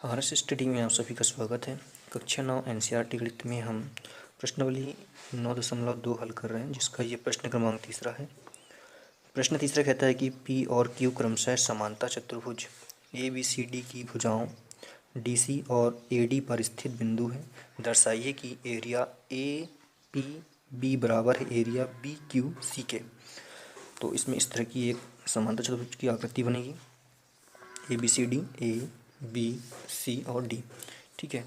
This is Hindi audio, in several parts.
हर्ष स्टडी में आप सभी का स्वागत है। कक्षा 9 एनसीईआरटी गणित में हम प्रश्नावली 9.2 हल कर रहे हैं, जिसका ये प्रश्न क्रमांक तीसरा है। प्रश्न तीसरा कहता है कि पी और क्यू क्रमशः समांतर चतुर्भुज ए बी सी डी की भुजाओं डी सी और ए डी पर स्थित बिंदु है। दर्शाइए कि एरिया ए पी बी बराबर है एरिया बी क्यू सी के। तो इसमें इस तरह की एक समांतर चतुर्भुज की आकृति बनेगी, A B C D, A B C और डी। ठीक है,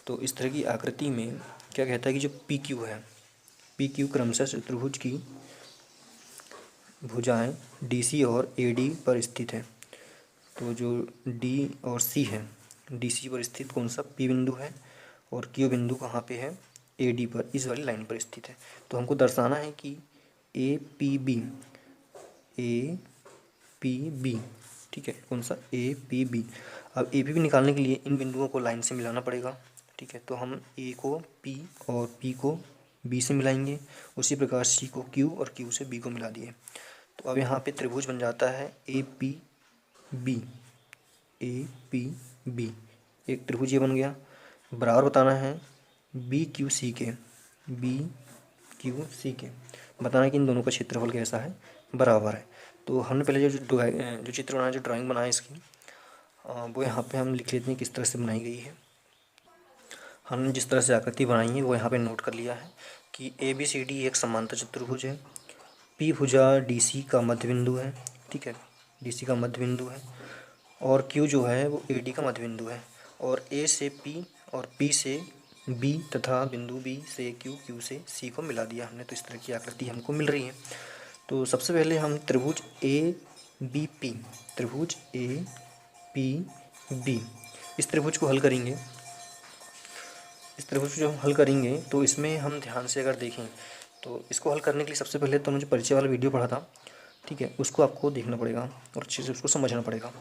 तो इस तरह की आकृति में क्या कहता है कि जो पी क्यू है, पी क्यू क्रमशः चतुर्भुज की भुजाएं डी सी और ए डी पर स्थित है। तो जो डी और सी है, डी सी पर स्थित कौन सा पी बिंदु है और क्यू बिंदु कहाँ पे है, ए डी पर, इस वाली लाइन पर स्थित है। तो हमको दर्शाना है कि A P B, A P B, ठीक है, कौन सा ए पी बी। अब ए पी बी निकालने के लिए इन बिंदुओं को लाइन से मिलाना पड़ेगा। ठीक है, तो हम ए को पी और पी को बी से मिलाएंगे। उसी प्रकार सी को क्यू और क्यू से बी को मिला दिए। तो अब यहाँ पे त्रिभुज बन जाता है A P B, A P B, एक त्रिभुज ये बन गया। बराबर बताना है बी क्यू सी के, बी क्यू सी के। बताना है कि इन दोनों का क्षेत्रफल कैसा है, बराबर है। तो हमने पहले जो चित्र बनाया, जो ड्राइंग बनाया इसकी, वो यहाँ पे हम लिख लेते हैं किस तरह से बनाई गई है। हमने जिस तरह से आकृति बनाई है वो यहाँ पे नोट कर लिया है कि ए बी सी डी एक समांतर चतुर्भुज है। पी भुजा डी सी का मध्य बिंदु है। ठीक है, डी सी का मध्य बिंदु है। और क्यू जो है वो ए डी का मध्य बिंदु है। और ए से पी और पी से बी तथा बिंदु बी से क्यू, क्यू से सी को मिला दिया हमने। तो इस तरह की आकृति हमको मिल रही है। तो सबसे पहले हम त्रिभुज ए बी पी, त्रिभुज ए पी बी, इस त्रिभुज को हल करेंगे। इस त्रिभुज को जो हम हल करेंगे तो इसमें हम ध्यान से अगर देखें तो इसको हल करने के लिए सबसे पहले तो मुझे परिचय वाला वीडियो पढ़ा था, ठीक है, उसको आपको देखना पड़ेगा और अच्छे से उसको समझना पड़ेगा।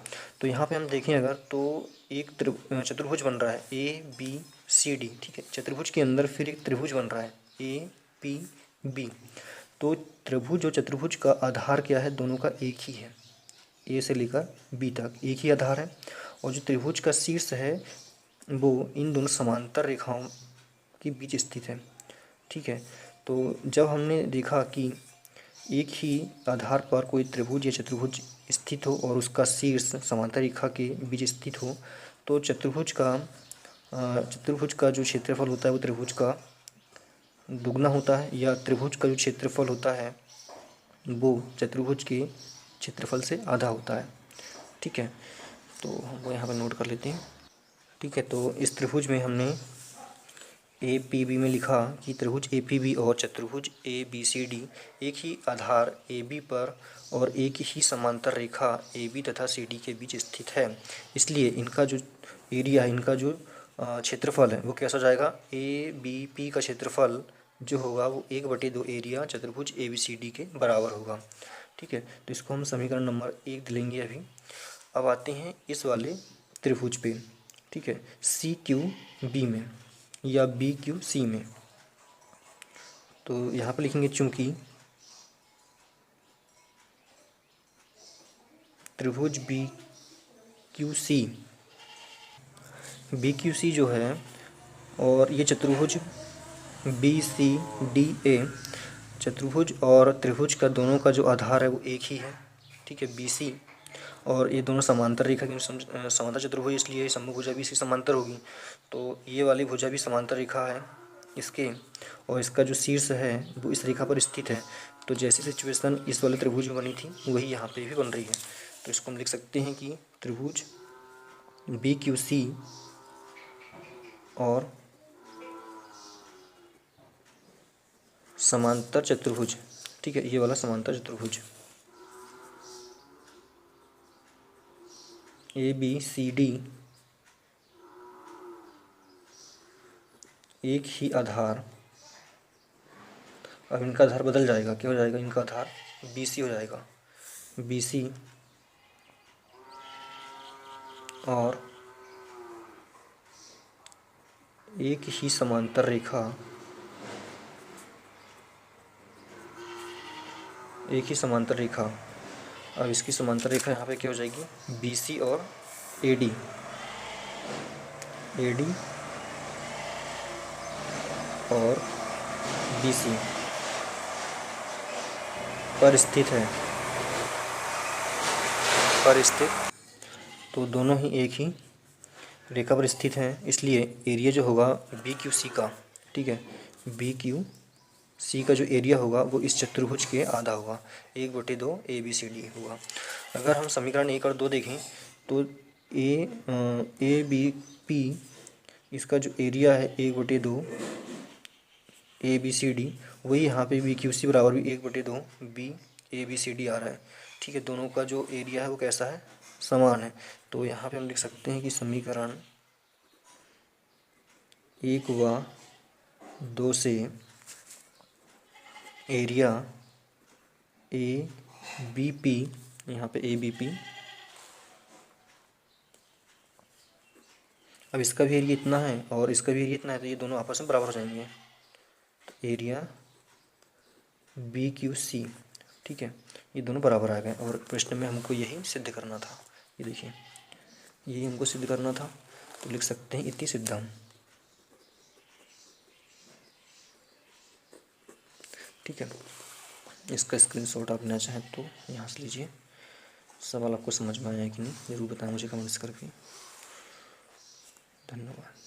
तो यहाँ पे हम देखें अगर तो एक चतुर्भुज बन रहा है ए बी सी डी। ठीक है, चतुर्भुज के अंदर फिर एक त्रिभुज बन रहा है ए पी बी। तो त्रिभुज और चतुर्भुज का आधार क्या है, दोनों का एक ही है, ए से लेकर बी तक एक ही आधार है। और जो त्रिभुज का शीर्ष है वो इन दोनों समांतर रेखाओं के बीच स्थित है। ठीक है, तो जब हमने देखा कि एक ही आधार पर कोई त्रिभुज या चतुर्भुज स्थित हो और उसका शीर्ष समांतर रेखा के बीच स्थित हो, तो चतुर्भुज का जो क्षेत्रफल होता है वो त्रिभुज का दुगना होता है, या त्रिभुज का जो क्षेत्रफल होता है वो चतुर्भुज के क्षेत्रफल से आधा होता है। ठीक है, तो हम वो यहाँ पर नोट कर लेते हैं। ठीक है, तो इस त्रिभुज में हमने ए पी बी में लिखा कि त्रिभुज ए पी बी और चतुर्भुज ए बी सी डी एक ही आधार ए बी पर और एक ही समांतर रेखा ए बी तथा सी डी के बीच स्थित है। इसलिए इनका जो एरिया है, इनका जो क्षेत्रफल है वो कैसा हो जाएगा, ए बी पी का क्षेत्रफल जो होगा वो 1/2 एरिया चतुर्भुज ए बी सी डी के बराबर होगा। ठीक है, तो इसको हम समीकरण नंबर 1 लेंगे अभी। अब आते हैं इस वाले त्रिभुज पे। ठीक है, सी क्यू बी में या बी क्यू सी में। तो यहाँ पे लिखेंगे चूंकि त्रिभुज बी क्यू सी जो है और ये चतुर्भुज बी सी डी ए, चतुर्भुज और त्रिभुज का दोनों का जो आधार है वो एक ही है। ठीक है, बी सी, और ये दोनों समांतर रेखा की समांतर चतुर्भुज, इसलिए सम्मुख भुजा भी इसकी समांतर होगी। तो ये वाली भुजा भी समांतर रेखा है इसके, और इसका जो शीर्ष है वो इस रेखा पर स्थित है। तो जैसी सिचुएशन इस वाले त्रिभुज में बनी थी वही यहाँ पे भी बन रही है। तो इसको हम लिख सकते हैं कि त्रिभुज बी क्यू सी और समांतर चतुर्भुज, ठीक है, ये वाला समांतर चतुर्भुज ए बी सी डी एक ही आधार, अब इनका आधार बदल जाएगा, क्या हो जाएगा, इनका आधार बी सी हो जाएगा, बी सी और एक ही समांतर रेखा, एक ही समांतर रेखा। अब इसकी समांतर रेखा यहाँ पे क्या हो जाएगी, बी सी और ए डी, AD और BC पर स्थित है, तो दोनों ही एक ही रेखा पर स्थित हैं, इसलिए एरिया जो होगा BQC का, ठीक है, BQC का जो एरिया होगा वो इस चतुर्भुज के आधा होगा, 1/2 ABCD होगा। अगर हम समीकरण 1 और 2 देखें तो ABP इसका जो एरिया है 1/2 ABCD, वही यहाँ पे BQC बराबर भी 1/2 BABCD आ रहा है, ठीक है। दोनों का जो एरिया है वो कैसा है, समान है। तो यहाँ पे हम लिख सकते हैं कि समीकरण 1 व 2 से एरिया ABP, यहाँ पे ABP, अब इसका भी एरिया इतना है और इसका भी एरिया इतना है, तो ये दोनों आपस में बराबर हो जाएंगे। तो एरिया BQC, ठीक है, ये दोनों बराबर आ गए और प्रश्न में हमको यही सिद्ध करना था। ये देखिए, यही हमको सिद्ध करना था, तो लिख सकते हैं इति सिद्धम, ठीक है। इसका स्क्रीनशॉट आप लेना चाहें तो यहाँ से लीजिए। सवाल आपको समझ में आया है कि नहीं, ज़रूर बताएं मुझे कमेंट्स करके। धन्यवाद।